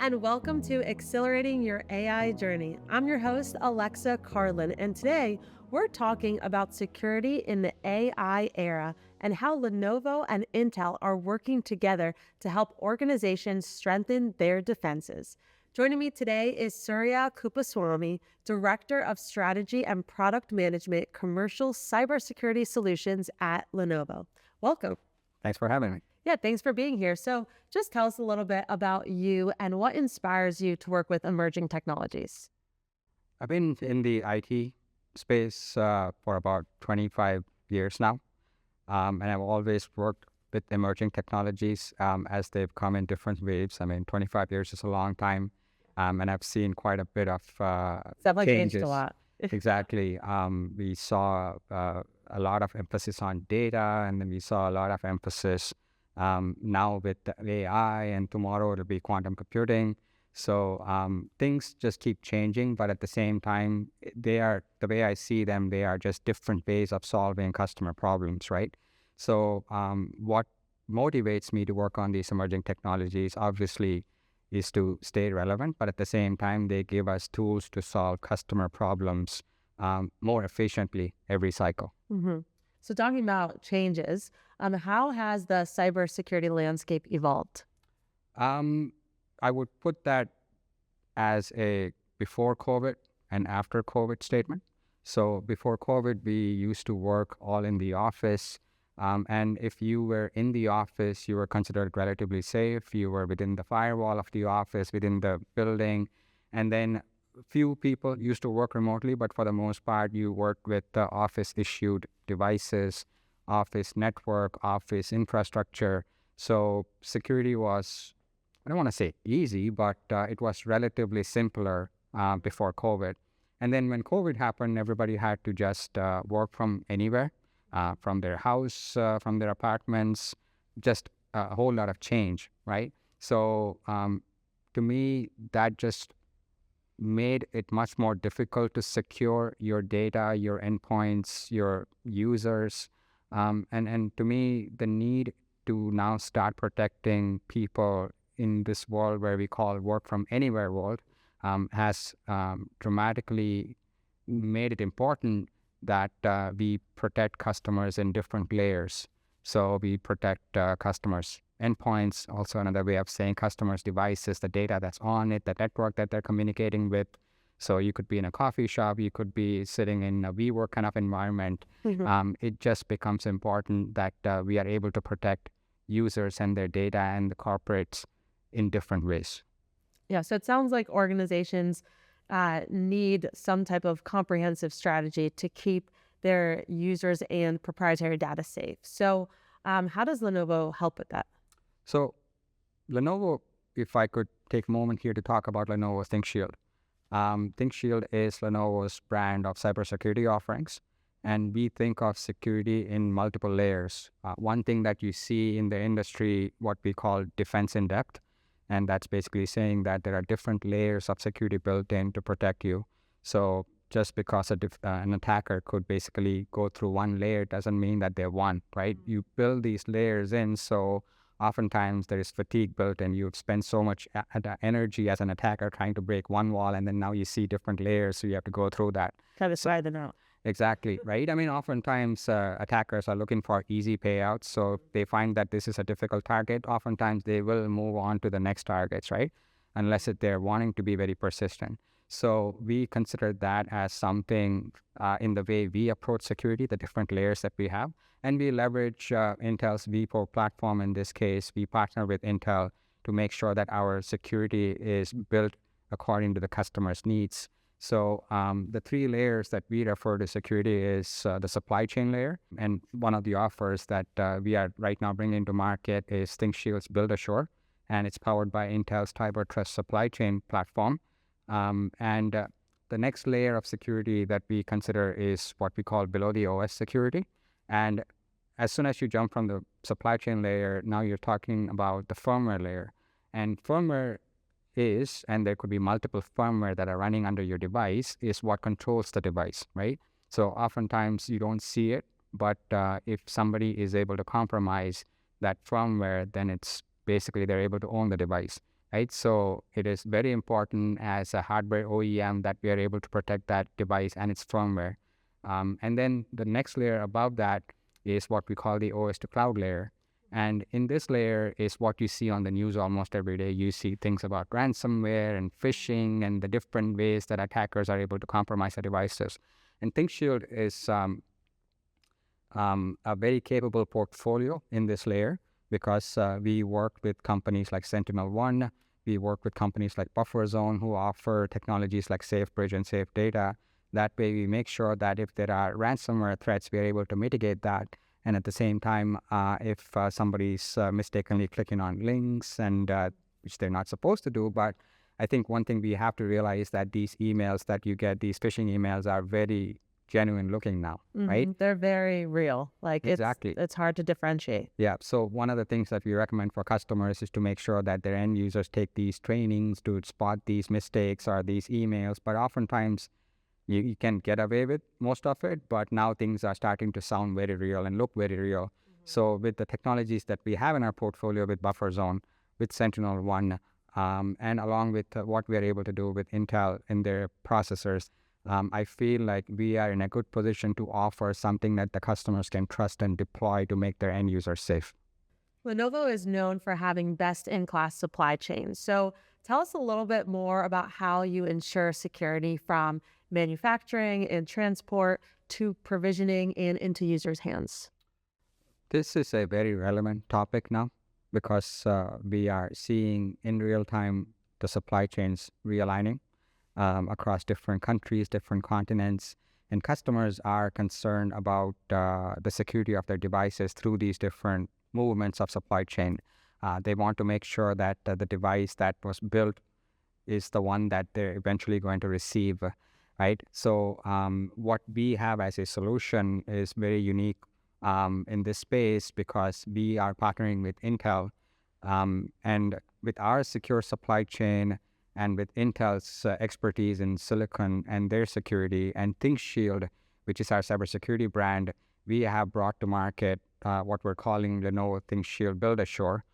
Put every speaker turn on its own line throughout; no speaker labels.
and welcome to Accelerating Your AI Journey. I'm your host, Alexa Carlin, and today we're talking about security in the AI era and how Lenovo and Intel are working together to help organizations strengthen their defenses. Joining me today is Surya Kuppuswamy, Director of Strategy and Product Management, Commercial Cybersecurity Solutions at Lenovo. Welcome.
Thanks for having me.
Yeah, thanks for being here. So just tell us a little bit about you and what inspires you to work with emerging technologies.
I've been in the IT space for about 25 years now, and I've always worked with emerging technologies as they've come in different waves. 25 years is a long time, and I've seen quite a bit of
Definitely changed
changes.
a lot.
Exactly. We saw a lot of emphasis on data, and then we saw a lot of emphasis now with the AI, and tomorrow it'll be quantum computing. So things just keep changing, but at the same time, they are, the way I see them, they are just different ways of solving customer problems, right? So what motivates me to work on these emerging technologies, obviously, is to stay relevant, but at the same time, they give us tools to solve customer problems more efficiently every cycle.
Mm-hmm. So talking about changes, how has the cybersecurity landscape evolved?
I would put that as a before COVID and after COVID statement. So before COVID, we used to work all in the office. And if you were in the office, you were considered relatively safe. You were within the firewall of the office, within the building. And then few people used to work remotely, but for the most part, you worked with the office-issued devices, office network, office infrastructure. So security was, I don't want to say easy, but it was relatively simpler before COVID. And then when COVID happened, everybody had to just work from anywhere, from their house, from their apartments, just a whole lot of change, right? So to me, that just made it much more difficult to secure your data, your endpoints, your users. And to me, the need to now start protecting people in this world where we call work from anywhere world has dramatically made it important that we protect customers in different layers. So we protect customers' endpoints, also another way of saying customers' devices, the data that's on it, the network that they're communicating with. So you could be in a coffee shop, you could be sitting in a WeWork kind of environment. It just becomes important that we are able to protect users and their data and the corporates in different ways.
Yeah, so it sounds like organizations need some type of comprehensive strategy to keep their users and proprietary data safe. So how does Lenovo help with that?
So Lenovo, if I could take a moment here to talk about Lenovo ThinkShield. ThinkShield is Lenovo's brand of cybersecurity offerings, and we think of security in multiple layers. One thing that you see in the industry, what we call defense in depth, and that's basically saying that there are different layers of security built in to protect you. So just because an attacker could basically go through one layer doesn't mean that they're one, right? You build these layers in, so oftentimes there is fatigue built in. You've spent so much energy as an attacker trying to break one wall, and then now you see different layers, so you have to go through that.
Kind of slide them out.
Exactly, right? Oftentimes attackers are looking for easy payouts. So if they find that this is a difficult target, oftentimes they will move on to the next targets, right? Unless they're wanting to be very persistent. So we consider that as something in the way we approach security, the different layers that we have. And we leverage Intel's vPro platform. In this case, we partner with Intel to make sure that our security is built according to the customer's needs. So the three layers that we refer to security is the supply chain layer. And one of the offers that we are right now bringing to market is ThinkShield's Build Assure, and it's powered by Intel's Cyber Trust supply chain platform. And the next layer of security that we consider is what we call below the OS security. And as soon as you jump from the supply chain layer, now you're talking about the firmware layer. And firmware is, and there could be multiple firmware that are running under your device, is what controls the device, right? So oftentimes you don't see it, but if somebody is able to compromise that firmware, then it's basically they're able to own the device. right? So it is very important as a hardware OEM that we are able to protect that device and its firmware. And then the next layer above that is what we call the OS to cloud layer. And in this layer is what you see on the news almost every day. You see things about ransomware and phishing and the different ways that attackers are able to compromise the devices. And ThinkShield is a very capable portfolio in this layer because we work with companies like SentinelOne. We work with companies like BufferZone who offer technologies like SafeBridge and SafeData. That way we make sure that if there are ransomware threats, we are able to mitigate that. And at the same time, if somebody's mistakenly clicking on links and which they're not supposed to do, but I think one thing we have to realize that these emails that you get, these phishing emails are very genuine looking now, right?
They're very real. Like
Exactly.
it's hard to differentiate.
Yeah. So one of the things that we recommend for customers is to make sure that their end users take these trainings to spot these mistakes or these emails. But oftentimes you can get away with most of it, but now things are starting to sound very real and look very real. So with the technologies that we have in our portfolio with BufferZone, with SentinelOne, and along with what we are able to do with Intel in their processors, I feel like we are in a good position to offer something that the customers can trust and deploy to make their end users safe.
Lenovo is known for having best-in-class supply chains. So tell us a little bit more about how you ensure security from manufacturing and transport to provisioning and into users' hands.
This is a very relevant topic now because we are seeing in real time the supply chains realigning across different countries, different continents, and customers are concerned about the security of their devices through these different movements of supply chain. They want to make sure that the device that was built is the one that they're eventually going to receive, right? So what we have as a solution is very unique in this space because we are partnering with Intel, and with our secure supply chain and with Intel's expertise in silicon and their security and ThinkShield, which is our cybersecurity brand, we have brought to market what we're calling Lenovo ThinkShield Build Assure.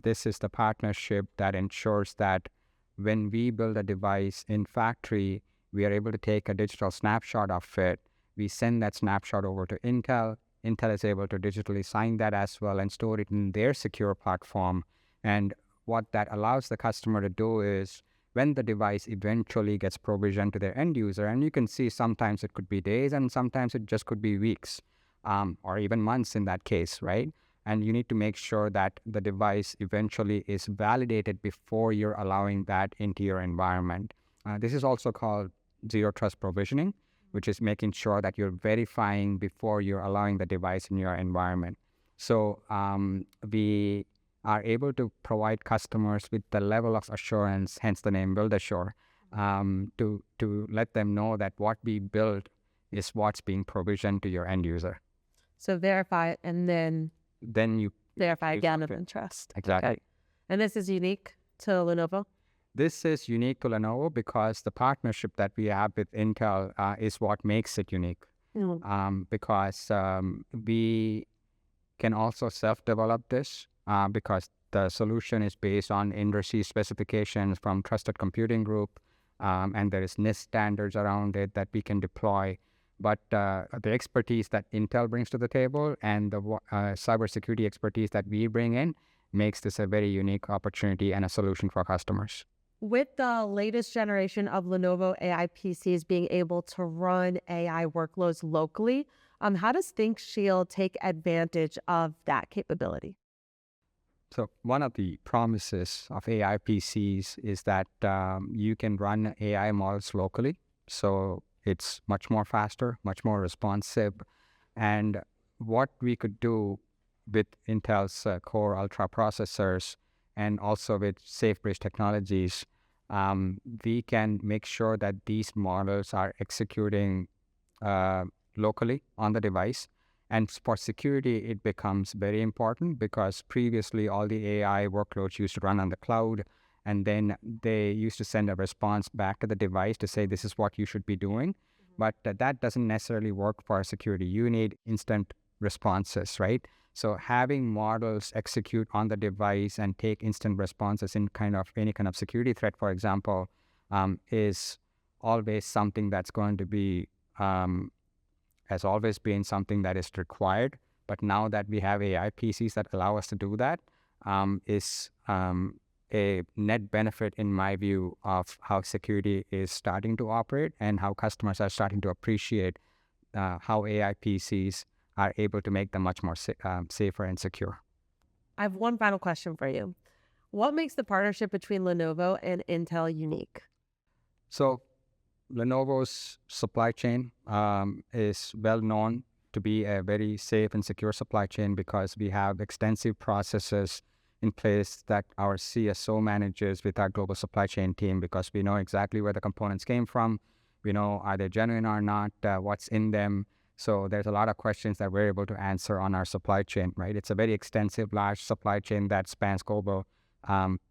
This is the partnership that ensures that when we build a device in factory, we are able to take a digital snapshot of it. We send that snapshot over to Intel. Intel is able to digitally sign that as well and store it in their secure platform. And what that allows the customer to do is when the device eventually gets provisioned to their end user, and you can see sometimes it could be days and sometimes it just could be weeks or even months in that case, right? And you need to make sure that the device eventually is validated before you're allowing that into your environment. This is also called zero trust provisioning, which is making sure that you're verifying before you're allowing the device in your environment. So we are able to provide customers with the level of assurance, hence the name Build Assure, to let them know that what we build is what's being provisioned to your end user.
So verify it and then
you
verify again and then trust.
Exactly.
Okay. And this is unique to Lenovo?
This is unique to Lenovo because the partnership that we have with Intel is what makes it unique. Because we can also self-develop this because the solution is based on industry specifications from Trusted Computing Group, and there is NIST standards around it that we can deploy. But the expertise that Intel brings to the table and the cybersecurity expertise that we bring in makes this a very unique opportunity and a solution for customers.
With the latest generation of Lenovo AI PCs being able to run AI workloads locally, how does ThinkShield take advantage of that capability?
So one of the promises of AI PCs is that you can run AI models locally. So it's much more faster, much more responsive. And what we could do with Intel's Core Ultra processors and also with SafeBridge technologies, we can make sure that these models are executing locally on the device. And for security, it becomes very important because previously all the AI workloads used to run on the cloud, and then they used to send a response back to the device to say, this is what you should be doing. But that doesn't necessarily work for security. You need instant responses, right? So having models execute on the device and take instant responses in kind of any kind of security threat, for example, is always something that's going to be, has always been something that is required. But now that we have AI PCs that allow us to do that, is a net benefit, in my view, of how security is starting to operate and how customers are starting to appreciate how AI PCs are able to make them much more safer and secure.
I have one final question for you. What makes the partnership between Lenovo and Intel unique?
So Lenovo's supply chain is well known to be a very safe and secure supply chain because we have extensive processes in place that our CSO manages with our global supply chain team, because we know exactly where the components came from. We know are they genuine or not, what's in them. So there's a lot of questions that we're able to answer on our supply chain, right? It's a very extensive, large supply chain that spans global.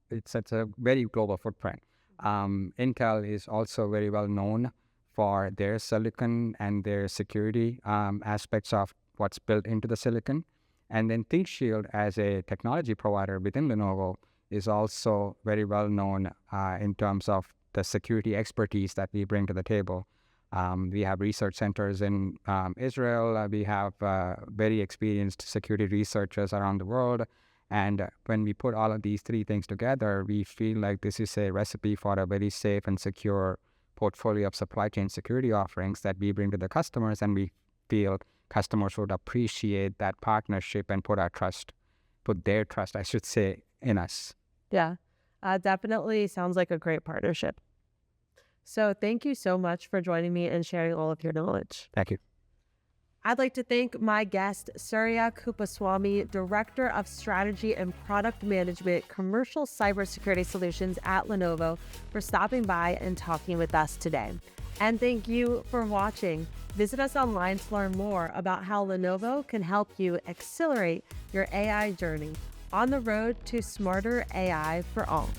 It's a very global footprint. Intel is also very well known for their silicon and their security aspects of what's built into the silicon. And then ThinkShield, as a technology provider within Lenovo, is also very well known in terms of the security expertise that we bring to the table. We have research centers in Israel. We have very experienced security researchers around the world. And when we put all of these three things together, we feel like this is a recipe for a very safe and secure portfolio of supply chain security offerings that we bring to the customers. And we feel customers would appreciate that partnership and put their trust, I should say, in us.
Yeah, definitely sounds like a great partnership. So thank you so much for joining me and sharing all of your knowledge.
Thank you.
I'd like to thank my guest, Surya Kuppuswamy, Director of Strategy and Product Management, Commercial Cybersecurity Solutions at Lenovo, for stopping by and talking with us today. And thank you for watching. Visit us online to learn more about how Lenovo can help you accelerate your AI journey on the road to smarter AI for all.